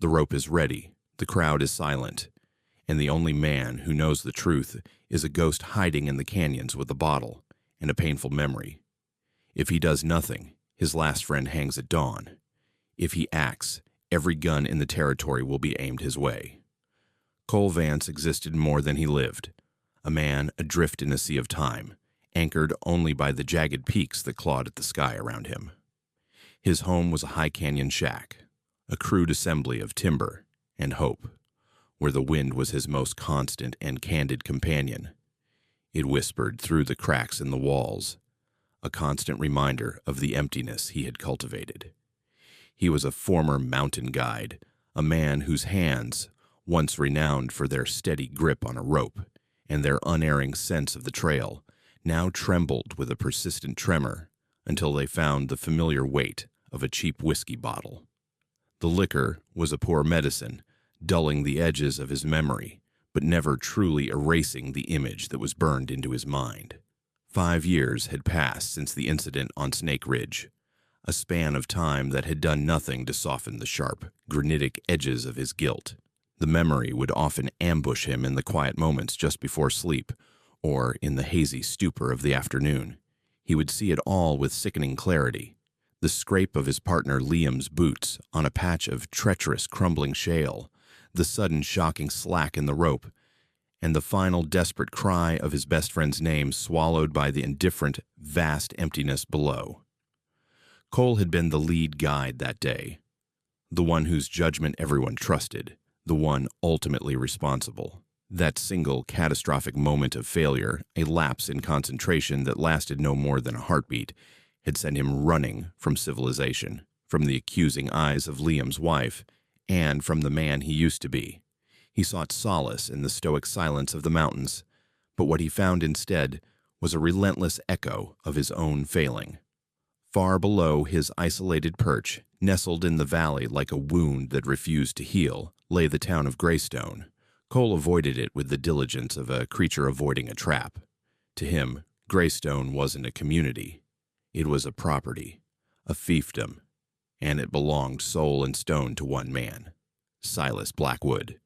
The rope is ready, the crowd is silent, and the only man who knows the truth is a ghost hiding in the canyons with a bottle and a painful memory. If he does nothing, his last friend hangs at dawn. If he acts, every gun in the territory will be aimed his way. Cole Vance existed more than he lived, a man adrift in a sea of time, anchored only by the jagged peaks that clawed at the sky around him. His home was a high canyon shack, a crude assembly of timber and hope, where the wind was his most constant and candid companion. It whispered through the cracks in the walls, a constant reminder of the emptiness he had cultivated. He was a former mountain guide, a man whose hands, once renowned for their steady grip on a rope and their unerring sense of the trail, now trembled with a persistent tremor until they found the familiar weight of a cheap whiskey bottle. The liquor was a poor medicine, dulling the edges of his memory, but never truly erasing the image that was burned into his mind. 5 years had passed since the incident on Snake Ridge, a span of time that had done nothing to soften the sharp, granitic edges of his guilt. The memory would often ambush him in the quiet moments just before sleep, or in the hazy stupor of the afternoon. He would see it all with sickening clarity. The scrape of his partner Liam's boots on a patch of treacherous crumbling shale, the sudden shocking slack in the rope, and the final desperate cry of his best friend's name swallowed by the indifferent, vast emptiness below. Cole had been the lead guide that day, the one whose judgment everyone trusted, the one ultimately responsible. That single catastrophic moment of failure, a lapse in concentration that lasted no more than a heartbeat, had sent him running from civilization, from the accusing eyes of Liam's wife, and from the man he used to be. He sought solace in the stoic silence of the mountains, but what he found instead was a relentless echo of his own failing. Far below his isolated perch, nestled in the valley like a wound that refused to heal, lay the town of Greystone. Cole avoided it with the diligence of a creature avoiding a trap. To him, Greystone wasn't a community. It was a property, a fiefdom, and it belonged soul and stone to one man, Silas Blackwood.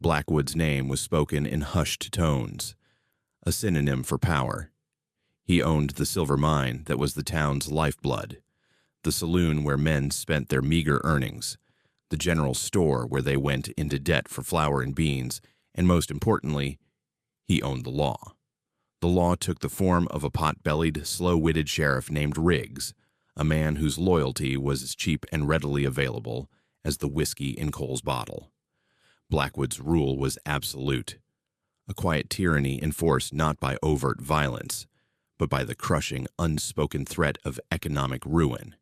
Blackwood's name was spoken in hushed tones, a synonym for power. He owned the silver mine that was the town's lifeblood, the saloon where men spent their meager earnings, the general store where they went into debt for flour and beans, and most importantly, he owned the law. The law took the form of a pot-bellied, slow-witted sheriff named Riggs, a man whose loyalty was as cheap and readily available as the whiskey in Cole's bottle. Blackwood's rule was absolute, a quiet tyranny enforced not by overt violence, but by the crushing, unspoken threat of economic ruin.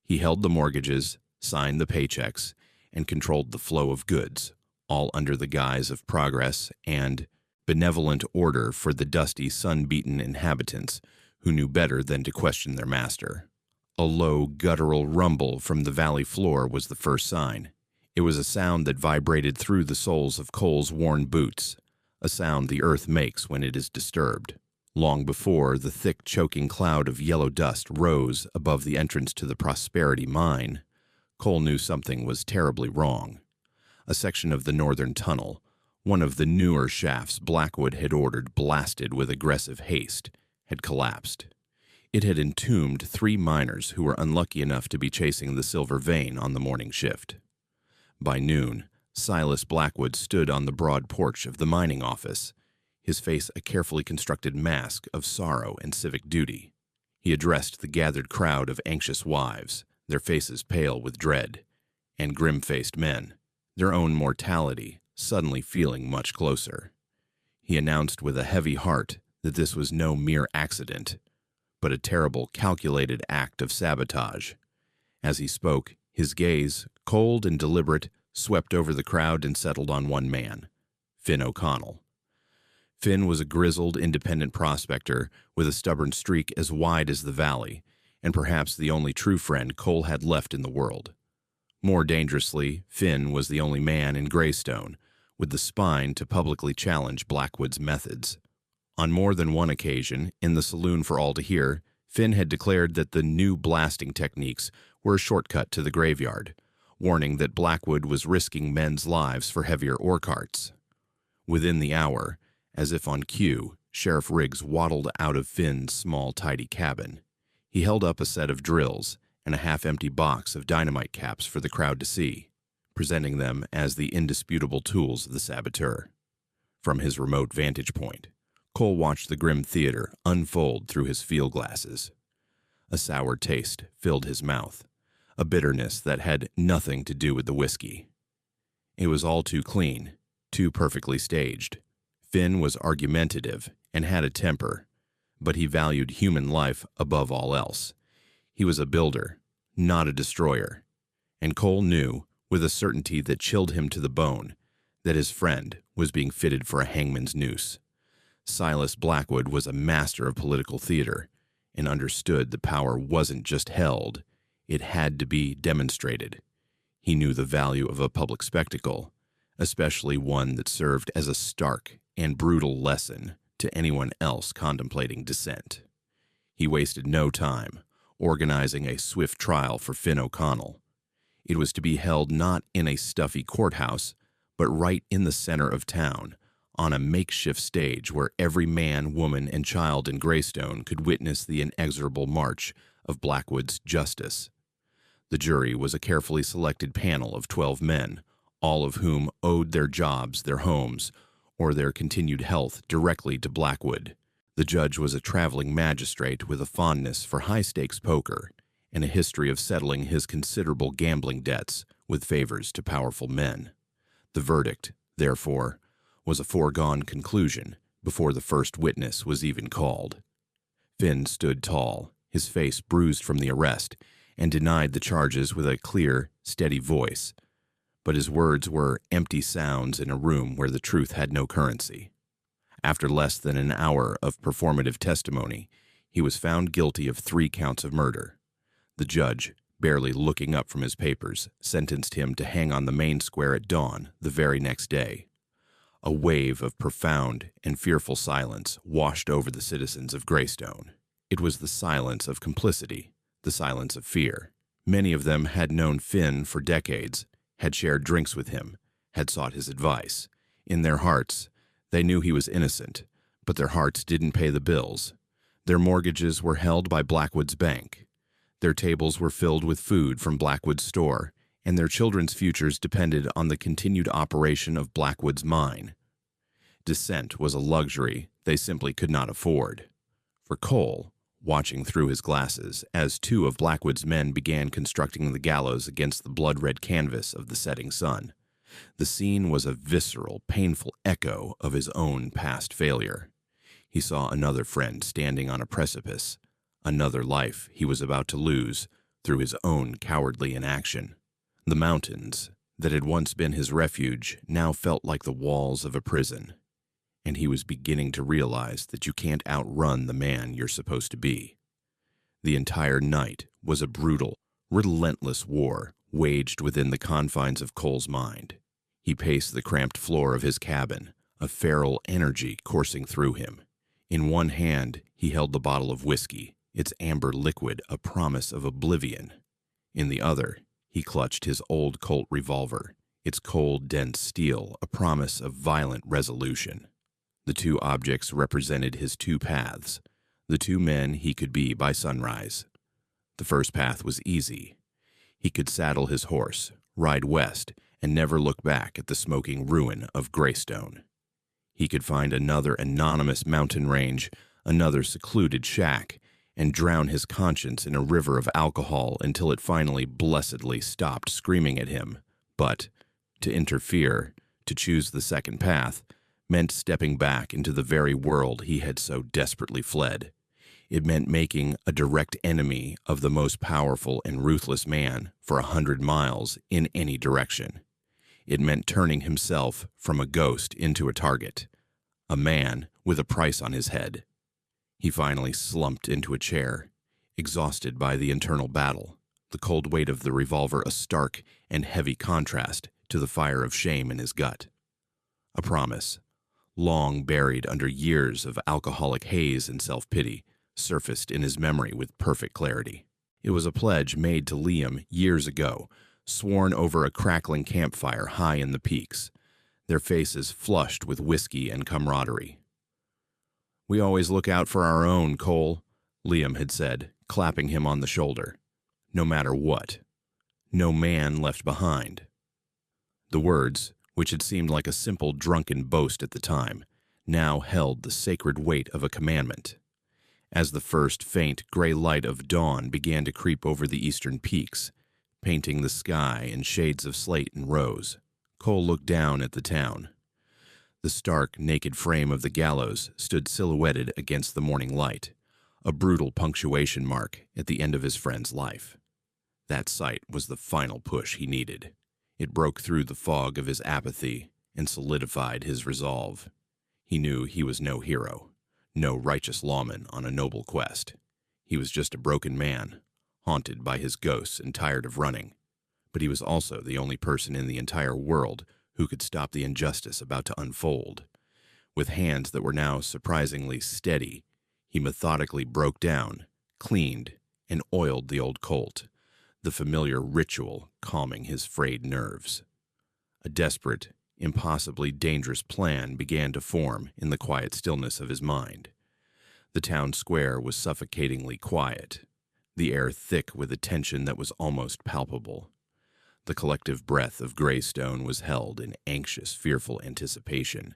He held the mortgages, signed the paychecks, and controlled the flow of goods, all under the guise of progress and benevolent order for the dusty, sun-beaten inhabitants who knew better than to question their master. A low, guttural rumble from the valley floor was the first sign. It was a sound that vibrated through the soles of Cole's worn boots, a sound the earth makes when it is disturbed. Long before the thick, choking cloud of yellow dust rose above the entrance to the Prosperity Mine, Cole knew something was terribly wrong. A section of the northern tunnel, one of the newer shafts Blackwood had ordered blasted with aggressive haste, had collapsed. It had entombed 3 miners who were unlucky enough to be chasing the silver vein on the morning shift. By noon, Silas Blackwood stood on the broad porch of the mining office, his face a carefully constructed mask of sorrow and civic duty. He addressed the gathered crowd of anxious wives, their faces pale with dread, and grim-faced men, their own mortality suddenly feeling much closer. He announced with a heavy heart that this was no mere accident, but a terrible, calculated act of sabotage. As he spoke, his gaze, cold and deliberate, swept over the crowd and settled on one man, Finn O'Connell. Finn was a grizzled, independent prospector with a stubborn streak as wide as the valley, and perhaps the only true friend Cole had left in the world. More dangerously, Finn was the only man in Greystone with the spine to publicly challenge Blackwood's methods. On more than one occasion, in the saloon for all to hear, Finn had declared that the new blasting techniques were a shortcut to the graveyard, warning that Blackwood was risking men's lives for heavier ore carts. Within the hour, as if on cue, Sheriff Riggs waddled out of Finn's small, tidy cabin. He held up a set of drills and a half-empty box of dynamite caps for the crowd to see, presenting them as the indisputable tools of the saboteur. From his remote vantage point, Cole watched the grim theater unfold through his field glasses. A sour taste filled his mouth, a bitterness that had nothing to do with the whiskey. It was all too clean, too perfectly staged. Finn was argumentative and had a temper, but he valued human life above all else. He was a builder, not a destroyer, and Cole knew, with a certainty that chilled him to the bone, that his friend was being fitted for a hangman's noose. Silas Blackwood was a master of political theater and understood that power wasn't just held, it had to be demonstrated. He knew the value of a public spectacle, especially one that served as a stark and brutal lesson to anyone else contemplating dissent. He wasted no time organizing a swift trial for Finn O'Connell. It was to be held not in a stuffy courthouse, but right in the center of town, on a makeshift stage where every man, woman, and child in Greystone could witness the inexorable march of Blackwood's justice. The jury was a carefully selected panel of 12 men, all of whom owed their jobs, their homes, or their continued health directly to Blackwood. The judge was a traveling magistrate with a fondness for high-stakes poker and a history of settling his considerable gambling debts with favors to powerful men. The verdict, therefore, was a foregone conclusion before the first witness was even called. Finn stood tall, his face bruised from the arrest, and denied the charges with a clear, steady voice. But his words were empty sounds in a room where the truth had no currency. After less than an hour of performative testimony, he was found guilty of 3 counts of murder. The judge, barely looking up from his papers, sentenced him to hang on the main square at dawn the very next day. A wave of profound and fearful silence washed over the citizens of Greystone. It was the silence of complicity, the silence of fear. Many of them had known Finn for decades, had shared drinks with him, had sought his advice. In their hearts, they knew he was innocent, but their hearts didn't pay the bills. Their mortgages were held by Blackwood's bank. Their tables were filled with food from Blackwood's store, and their children's futures depended on the continued operation of Blackwood's mine. Dissent was a luxury they simply could not afford. For Cole, watching through his glasses as 2 of Blackwood's men began constructing the gallows against the blood-red canvas of the setting sun, the scene was a visceral, painful echo of his own past failure. He saw another friend standing on a precipice, another life he was about to lose through his own cowardly inaction. The mountains that had once been his refuge now felt like the walls of a prison, and he was beginning to realize that you can't outrun the man you're supposed to be. The entire night was a brutal, relentless war waged within the confines of Cole's mind. He paced the cramped floor of his cabin, a feral energy coursing through him. In one hand, he held the bottle of whiskey, its amber liquid a promise of oblivion. In the other, he clutched his old Colt revolver, its cold, dense steel a promise of violent resolution. The 2 objects represented his 2 paths, the 2 men he could be by sunrise. The first path was easy. He could saddle his horse, ride west, and never look back at the smoking ruin of Greystone. He could find another anonymous mountain range, another secluded shack, and drown his conscience in a river of alcohol until it finally blessedly stopped screaming at him. But to interfere, to choose the second path, meant stepping back into the very world he had so desperately fled. It meant making a direct enemy of the most powerful and ruthless man for 100 miles in any direction. It meant turning himself from a ghost into a target, a man with a price on his head. He finally slumped into a chair, exhausted by the internal battle, the cold weight of the revolver a stark and heavy contrast to the fire of shame in his gut. A promise, long buried under years of alcoholic haze and self-pity, surfaced in his memory with perfect clarity. It was a pledge made to Liam years ago, sworn over a crackling campfire high in the peaks, their faces flushed with whiskey and camaraderie. "We always look out for our own, Cole," Liam had said, clapping him on the shoulder. "No matter what. No man left behind." The words, which had seemed like a simple drunken boast at the time, now held the sacred weight of a commandment. As the first faint gray light of dawn began to creep over the eastern peaks, painting the sky in shades of slate and rose, Cole looked down at the town. The stark, naked frame of the Gallows stood silhouetted against the morning light, a brutal punctuation mark at the end of his friend's life. That sight was the final push he needed. It broke through the fog of his apathy and solidified his resolve. He knew he was no hero, no righteous lawman on a noble quest. He was just a broken man, haunted by his ghosts and tired of running. But he was also the only person in the entire world who could stop the injustice about to unfold. With hands that were now surprisingly steady, he methodically broke down, cleaned, and oiled the old Colt, the familiar ritual calming his frayed nerves. A desperate, impossibly dangerous plan began to form in the quiet stillness of his mind. The town square was suffocatingly quiet, the air thick with a tension that was almost palpable. The collective breath of Greystone was held in anxious, fearful anticipation,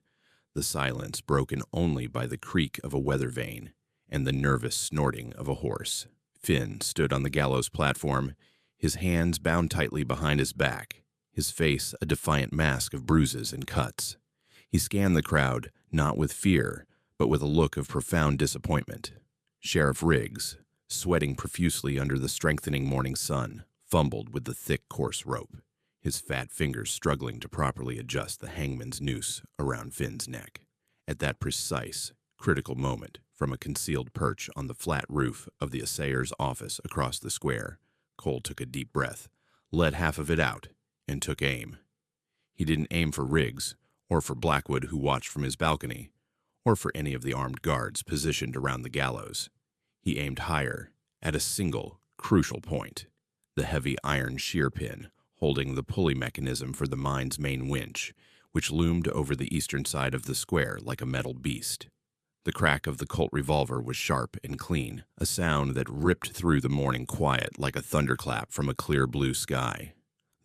the silence broken only by the creak of a weather vane and the nervous snorting of a horse. Finn stood on the Gallows platform, his hands bound tightly behind his back, his face a defiant mask of bruises and cuts. He scanned the crowd, not with fear, but with a look of profound disappointment. Sheriff Riggs, sweating profusely under the strengthening morning sun, fumbled with the thick, coarse rope, his fat fingers struggling to properly adjust the hangman's noose around Finn's neck. At that precise, critical moment, from a concealed perch on the flat roof of the assayer's office across the square, Cole took a deep breath, let half of it out, and took aim. He didn't aim for Riggs, or for Blackwood who watched from his balcony, or for any of the armed guards positioned around the Gallows. He aimed higher, at a single, crucial point, the heavy iron shear pin holding the pulley mechanism for the mine's main winch, which loomed over the eastern side of the square like a metal beast. The crack of the Colt revolver was sharp and clean, a sound that ripped through the morning quiet like a thunderclap from a clear blue sky.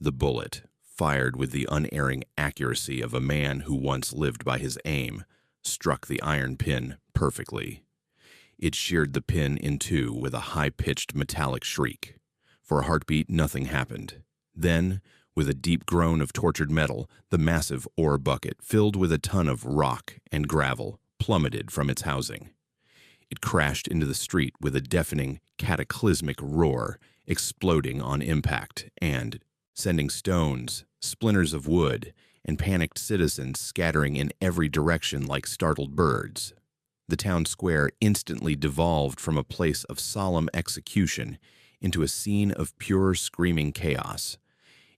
The bullet, fired with the unerring accuracy of a man who once lived by his aim, struck the iron pin perfectly. It sheared the pin in two with a high-pitched metallic shriek. For a heartbeat, nothing happened. Then, with a deep groan of tortured metal, the massive ore bucket, filled with a ton of rock and gravel, plummeted from its housing. It crashed into the street with a deafening, cataclysmic roar, exploding on impact and sending stones, splinters of wood, and panicked citizens scattering in every direction like startled birds. The town square instantly devolved from a place of solemn execution into a scene of pure screaming chaos.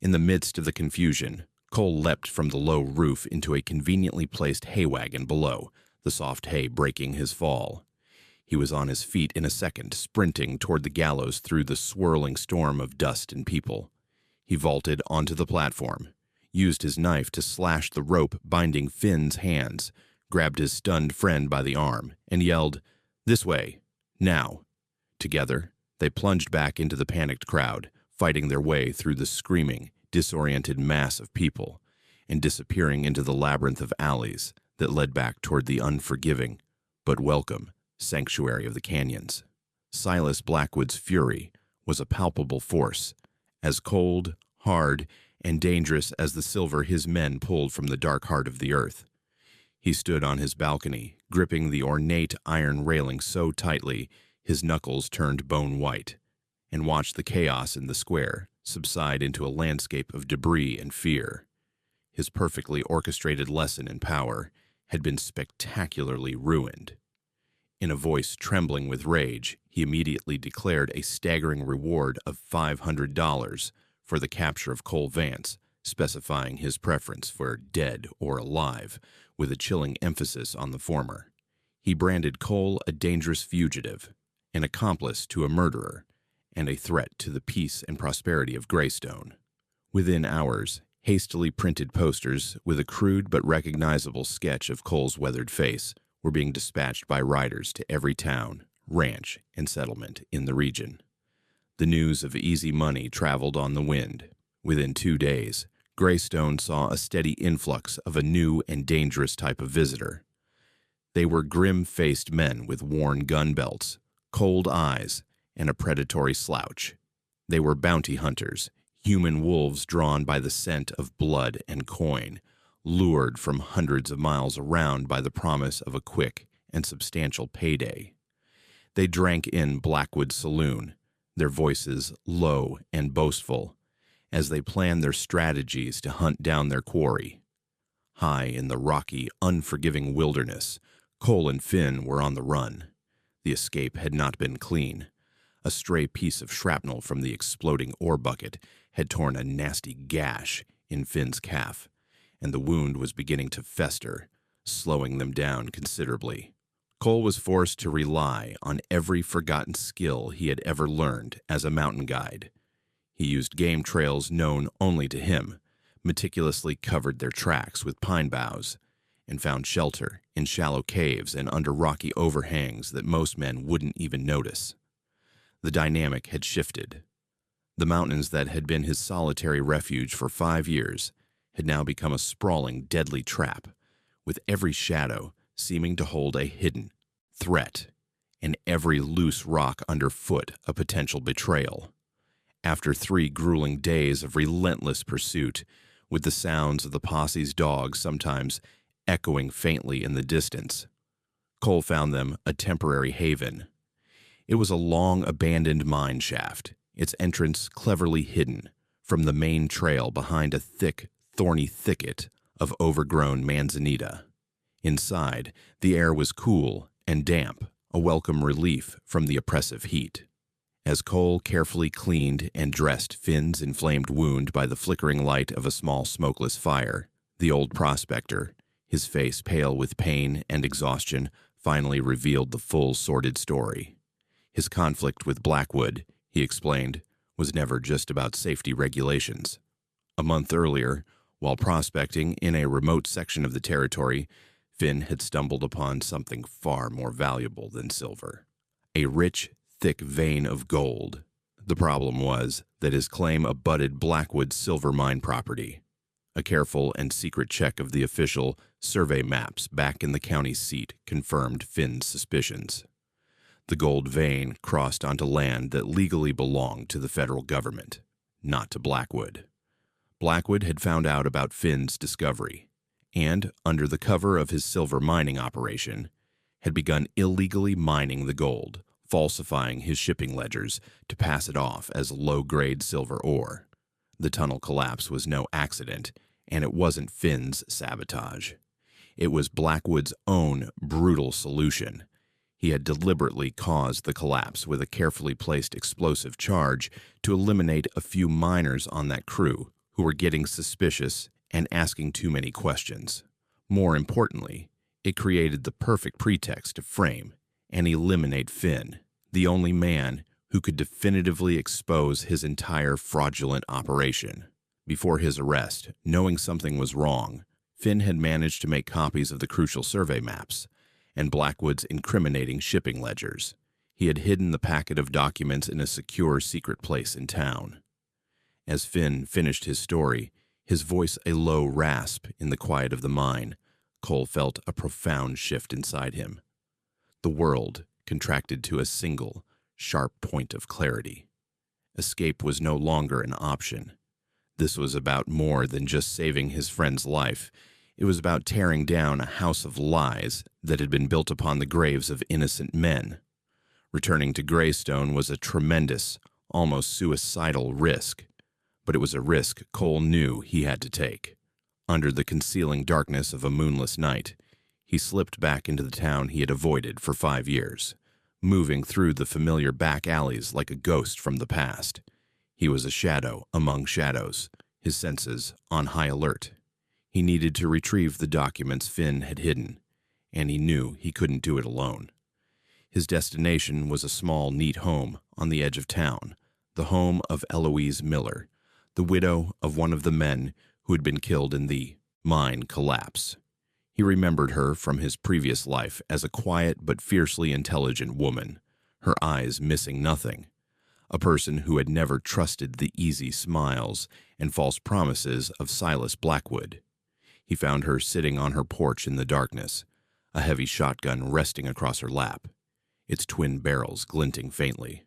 In the midst of the confusion, Cole leapt from the low roof into a conveniently placed hay wagon below, the soft hay breaking his fall. He was on his feet in a second, sprinting toward the Gallows through the swirling storm of dust and people. He vaulted onto the platform, used his knife to slash the rope binding Finn's hands, grabbed his stunned friend by the arm, and yelled, "This way, now." Together, they plunged back into the panicked crowd, fighting their way through the screaming, disoriented mass of people, and disappearing into the labyrinth of alleys that led back toward the unforgiving, but welcome, sanctuary of the canyons. Silas Blackwood's fury was a palpable force, as cold, hard, and dangerous as the silver his men pulled from the dark heart of the earth. He stood on his balcony, gripping the ornate iron railing so tightly his knuckles turned bone white, and watched the chaos in the square subside into a landscape of debris and fear. His perfectly orchestrated lesson in power had been spectacularly ruined. In a voice trembling with rage, he immediately declared a staggering reward of $500 for the capture of Cole Vance, specifying his preference for dead or alive, with a chilling emphasis on the former. He branded Cole a dangerous fugitive, an accomplice to a murderer, and a threat to the peace and prosperity of Greystone. Within hours, hastily printed posters with a crude but recognizable sketch of Cole's weathered face were being dispatched by riders to every town, ranch, and settlement in the region. The news of easy money traveled on the wind. Within 2 days, Greystone saw a steady influx of a new and dangerous type of visitor. They were grim-faced men with worn gun belts, cold eyes, and a predatory slouch. They were bounty hunters, human wolves drawn by the scent of blood and coin, lured from hundreds of miles around by the promise of a quick and substantial payday. They drank in Blackwood's saloon, their voices low and boastful, as they planned their strategies to hunt down their quarry. High in the rocky, unforgiving wilderness, Cole and Finn were on the run. The escape had not been clean. A stray piece of shrapnel from the exploding ore bucket had torn a nasty gash in Finn's calf, and the wound was beginning to fester, slowing them down considerably. Cole was forced to rely on every forgotten skill he had ever learned as a mountain guide. He used game trails known only to him, meticulously covered their tracks with pine boughs, and found shelter in shallow caves and under rocky overhangs that most men wouldn't even notice. The dynamic had shifted. The mountains that had been his solitary refuge for 5 years had now become a sprawling, deadly trap, with every shadow seeming to hold a hidden threat, and every loose rock underfoot a potential betrayal. After 3 grueling days of relentless pursuit, with the sounds of the posse's dogs sometimes echoing faintly in the distance, Cole found them a temporary haven. It was a long abandoned mine shaft, its entrance cleverly hidden from the main trail behind a thick, thorny thicket of overgrown manzanita. Inside, the air was cool and damp, a welcome relief from the oppressive heat. As Cole carefully cleaned and dressed Finn's inflamed wound by the flickering light of a small smokeless fire, the old prospector, his face pale with pain and exhaustion, finally revealed the full sordid story. His conflict with Blackwood, he explained, was never just about safety regulations. A month earlier, while prospecting in a remote section of the territory, Finn had stumbled upon something far more valuable than silver. A rich, thick vein of gold. The problem was that his claim abutted Blackwood's silver mine property. A careful and secret check of the official survey maps back in the county seat confirmed Finn's suspicions. The gold vein crossed onto land that legally belonged to the federal government, not to Blackwood. Blackwood had found out about Finn's discovery, and, under the cover of his silver mining operation, had begun illegally mining the gold, falsifying his shipping ledgers to pass it off as low-grade silver ore. The tunnel collapse was no accident, and it wasn't Finn's sabotage. It was Blackwood's own brutal solution. He had deliberately caused the collapse with a carefully placed explosive charge to eliminate a few miners on that crew who were getting suspicious and asking too many questions. More importantly, it created the perfect pretext to frame and eliminate Finn, the only man who could definitively expose his entire fraudulent operation. Before his arrest, knowing something was wrong, Finn had managed to make copies of the crucial survey maps and Blackwood's incriminating shipping ledgers. He had hidden the packet of documents in a secure, secret place in town. As Finn finished his story, his voice a low rasp in the quiet of the mine, Cole felt a profound shift inside him. The world contracted to a single, sharp point of clarity. Escape was no longer an option. This was about more than just saving his friend's life. It was about tearing down a house of lies that had been built upon the graves of innocent men. Returning to Greystone was a tremendous, almost suicidal risk, but it was a risk Cole knew he had to take. Under the concealing darkness of a moonless night, he slipped back into the town he had avoided for 5 years, moving through the familiar back alleys like a ghost from the past. He was a shadow among shadows, his senses on high alert. He needed to retrieve the documents Finn had hidden, and he knew he couldn't do it alone. His destination was a small, neat home on the edge of town, the home of Eloise Miller, the the widow of one of the men who had been killed in the mine collapse. He remembered her from his previous life as a quiet but fiercely intelligent woman, her eyes missing nothing, a person who had never trusted the easy smiles and false promises of Silas Blackwood. He found her sitting on her porch in the darkness, a heavy shotgun resting across her lap, its twin barrels glinting faintly.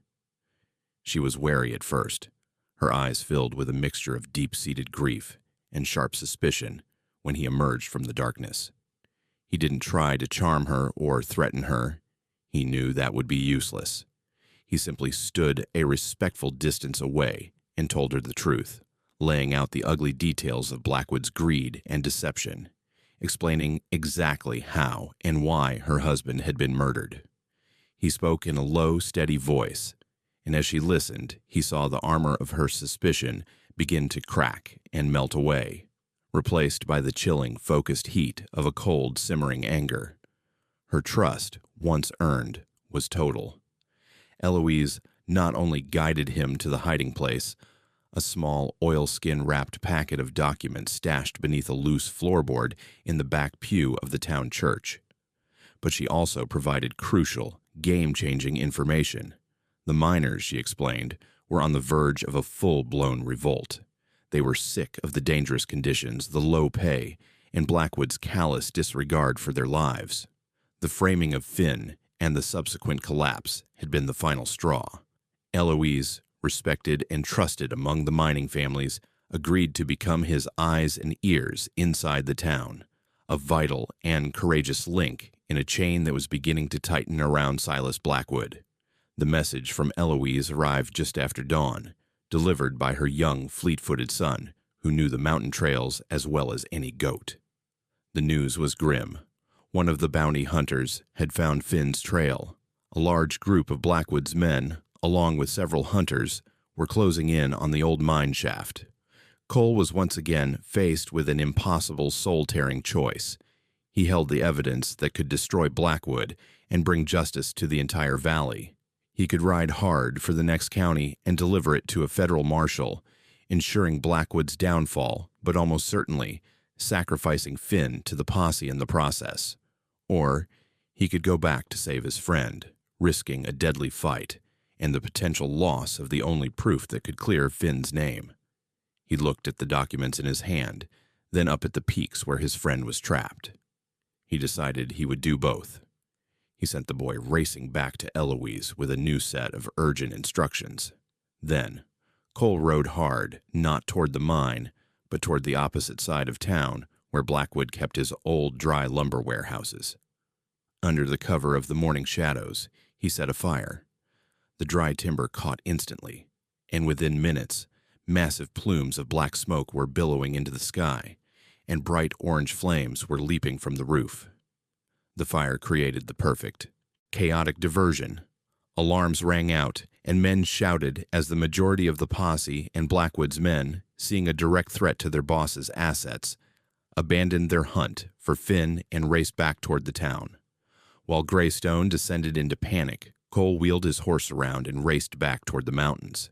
She was wary at first, her eyes filled with a mixture of deep-seated grief and sharp suspicion when he emerged from the darkness. He didn't try to charm her or threaten her. He knew that would be useless. He simply stood a respectful distance away and told her the truth, laying out the ugly details of Blackwood's greed and deception, explaining exactly how and why her husband had been murdered. He spoke in a low, steady voice, and as she listened, he saw the armor of her suspicion begin to crack and melt away, replaced by the chilling, focused heat of a cold, simmering anger. Her trust, once earned, was total. Eloise not only guided him to the hiding place, a small oilskin-wrapped packet of documents stashed beneath a loose floorboard in the back pew of the town church, but she also provided crucial, game-changing information. The miners, she explained, were on the verge of a full-blown revolt. They were sick of the dangerous conditions, the low pay, and Blackwood's callous disregard for their lives. The framing of Finn and the subsequent collapse had been the final straw. Eloise, respected and trusted among the mining families, agreed to become his eyes and ears inside the town, a vital and courageous link in a chain that was beginning to tighten around Silas Blackwood. The message from Eloise arrived just after dawn, delivered by her young, fleet-footed son, who knew the mountain trails as well as any goat. The news was grim. One of the bounty hunters had found Finn's trail. A large group of Blackwood's men, along with several hunters, were closing in on the old mine shaft. Cole was once again faced with an impossible, soul-tearing choice. He held the evidence that could destroy Blackwood and bring justice to the entire valley. He could ride hard for the next county and deliver it to a federal marshal, ensuring Blackwood's downfall, but almost certainly sacrificing Finn to the posse in the process. Or he could go back to save his friend, risking a deadly fight and the potential loss of the only proof that could clear Finn's name. He looked at the documents in his hand, then up at the peaks where his friend was trapped. He decided he would do both. He sent the boy racing back to Eloise with a new set of urgent instructions. Then, Cole rode hard, not toward the mine, but toward the opposite side of town, where Blackwood kept his old dry lumber warehouses. Under the cover of the morning shadows, he set a fire. The dry timber caught instantly, and within minutes, massive plumes of black smoke were billowing into the sky, and bright orange flames were leaping from the roof. The fire created the perfect, chaotic diversion. Alarms rang out, and men shouted as the majority of the posse and Blackwood's men, seeing a direct threat to their boss's assets, abandoned their hunt for Finn and raced back toward the town. While Greystone descended into panic, Cole wheeled his horse around and raced back toward the mountains.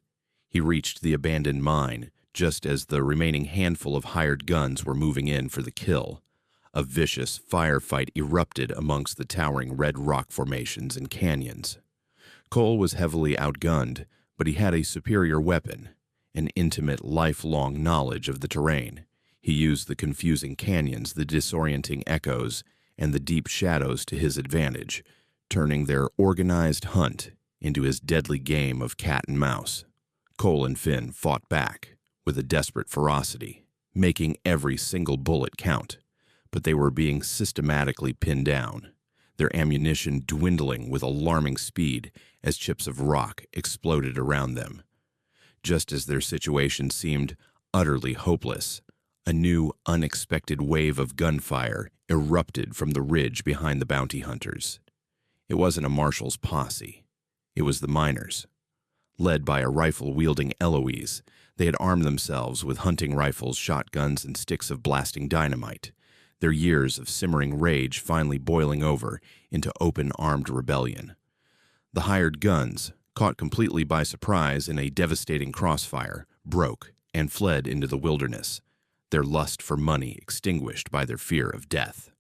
He reached the abandoned mine just as the remaining handful of hired guns were moving in for the kill. A vicious firefight erupted amongst the towering red rock formations and canyons. Cole was heavily outgunned, but he had a superior weapon, an intimate, lifelong knowledge of the terrain. He used the confusing canyons, the disorienting echoes, and the deep shadows to his advantage, turning their organized hunt into his deadly game of cat and mouse. Cole and Finn fought back with a desperate ferocity, making every single bullet count, but they were being systematically pinned down, their ammunition dwindling with alarming speed as chips of rock exploded around them. Just as their situation seemed utterly hopeless, a new, unexpected wave of gunfire erupted from the ridge behind the bounty hunters. It wasn't a marshal's posse. It was the miners. Led by a rifle-wielding Eloise, they had armed themselves with hunting rifles, shotguns, and sticks of blasting dynamite, their years of simmering rage finally boiling over into open armed rebellion. The hired guns, caught completely by surprise in a devastating crossfire, broke and fled into the wilderness, their lust for money extinguished by their fear of death.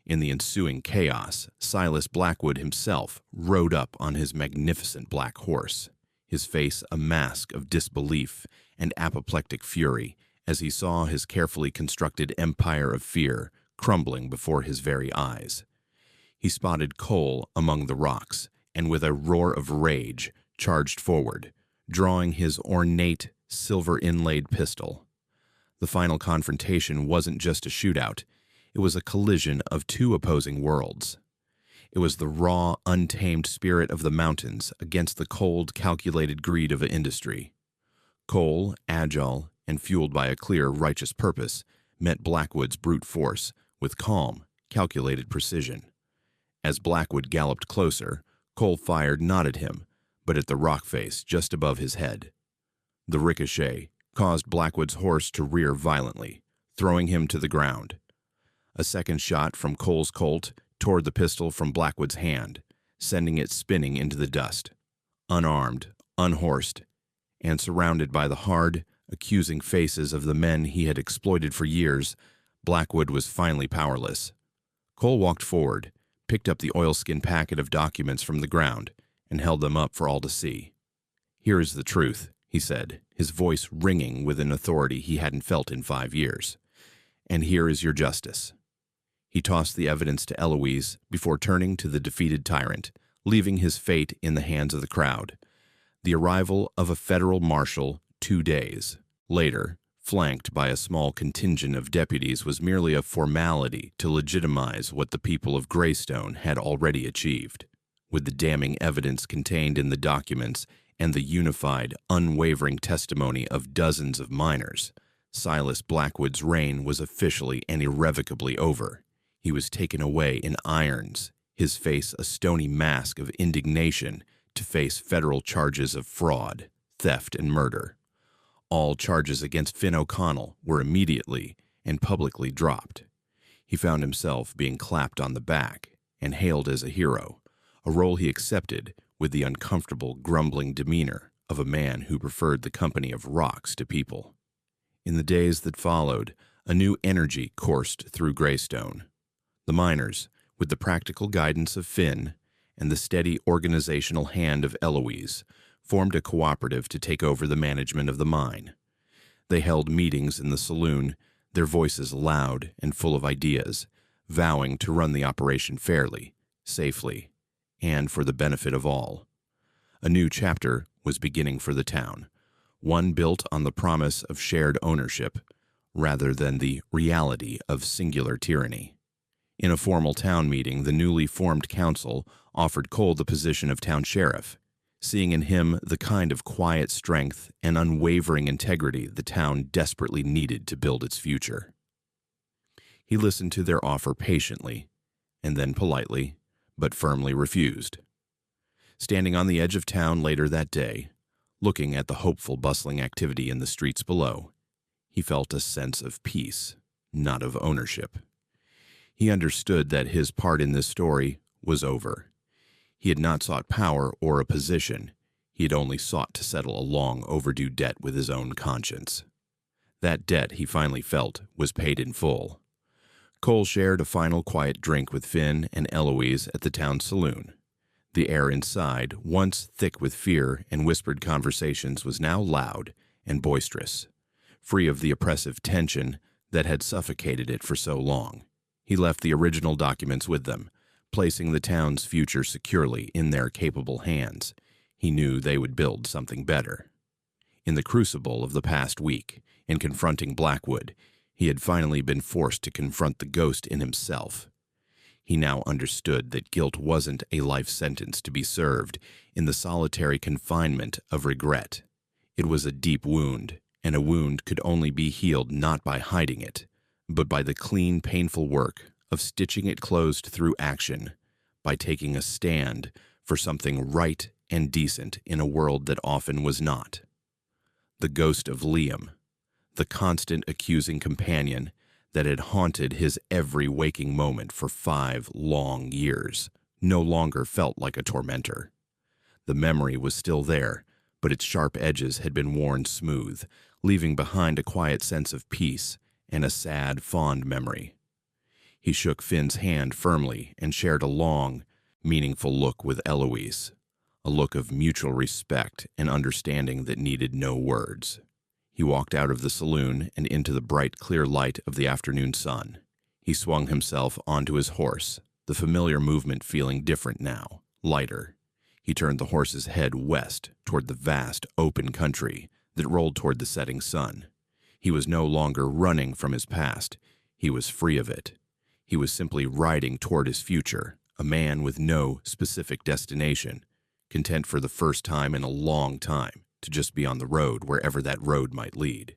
In the ensuing chaos, Silas Blackwood himself rode up on his magnificent black horse, his face a mask of disbelief and apoplectic fury as he saw his carefully constructed empire of fear crumbling before his very eyes. He spotted Cole among the rocks, and with a roar of rage, charged forward, drawing his ornate, silver-inlaid pistol. The final confrontation wasn't just a shootout, it was a collision of two opposing worlds. It was the raw, untamed spirit of the mountains against the cold, calculated greed of industry. Cole, agile and fueled by a clear, righteous purpose, met Blackwood's brute force with calm, calculated precision. As Blackwood galloped closer, Cole fired not at him, but at the rock face just above his head. The ricochet caused Blackwood's horse to rear violently, throwing him to the ground. A second shot from Cole's Colt tore the pistol from Blackwood's hand, sending it spinning into the dust. Unarmed, unhorsed, and surrounded by the hard, accusing faces of the men he had exploited for years, Blackwood was finally powerless. Cole walked forward, picked up the oilskin packet of documents from the ground, and held them up for all to see. "Here is the truth," he said, his voice ringing with an authority he hadn't felt in 5 years. "And here is your justice." He tossed the evidence to Eloise before turning to the defeated tyrant, leaving his fate in the hands of the crowd. The arrival of a federal marshal 2 days later, flanked by a small contingent of deputies, was merely a formality to legitimize what the people of Greystone had already achieved. With the damning evidence contained in the documents and the unified, unwavering testimony of dozens of miners, Silas Blackwood's reign was officially and irrevocably over. He was taken away in irons, his face a stony mask of indignation, to face federal charges of fraud, theft, and murder. All charges against Finn O'Connell were immediately and publicly dropped. He found himself being clapped on the back and hailed as a hero, a role he accepted with the uncomfortable, grumbling demeanor of a man who preferred the company of rocks to people. In the days that followed, a new energy coursed through Greystone. The miners, with the practical guidance of Finn and the steady organizational hand of Eloise, formed a cooperative to take over the management of the mine. They held meetings in the saloon, their voices loud and full of ideas, vowing to run the operation fairly, safely, and for the benefit of all. A new chapter was beginning for the town, one built on the promise of shared ownership, rather than the reality of singular tyranny. In a formal town meeting, the newly formed council offered Cole the position of town sheriff, seeing in him the kind of quiet strength and unwavering integrity the town desperately needed to build its future. He listened to their offer patiently, and then politely, but firmly refused. Standing on the edge of town later that day, looking at the hopeful, bustling activity in the streets below, he felt a sense of peace, not of ownership. He understood that his part in this story was over. He had not sought power or a position. He had only sought to settle a long overdue debt with his own conscience. That debt, he finally felt, was paid in full. Cole shared a final quiet drink with Finn and Eloise at the town saloon. The air inside, once thick with fear and whispered conversations, was now loud and boisterous, free of the oppressive tension that had suffocated it for so long. He left the original documents with them, placing the town's future securely in their capable hands. He knew they would build something better. In the crucible of the past week, in confronting Blackwood, he had finally been forced to confront the ghost in himself. He now understood that guilt wasn't a life sentence to be served in the solitary confinement of regret. It was a deep wound, and a wound could only be healed not by hiding it, but by the clean, painful work of stitching it closed through action, by taking a stand for something right and decent in a world that often was not. The ghost of Liam, the constant accusing companion that had haunted his every waking moment for 5 long years, no longer felt like a tormentor. The memory was still there, but its sharp edges had been worn smooth, leaving behind a quiet sense of peace and a sad, fond memory. He shook Finn's hand firmly and shared a long, meaningful look with Eloise, a look of mutual respect and understanding that needed no words. He walked out of the saloon and into the bright, clear light of the afternoon sun. He swung himself onto his horse, the familiar movement feeling different now, lighter. He turned the horse's head west toward the vast, open country that rolled toward the setting sun. He was no longer running from his past. He was free of it. He was simply riding toward his future, a man with no specific destination, content for the first time in a long time to just be on the road wherever that road might lead.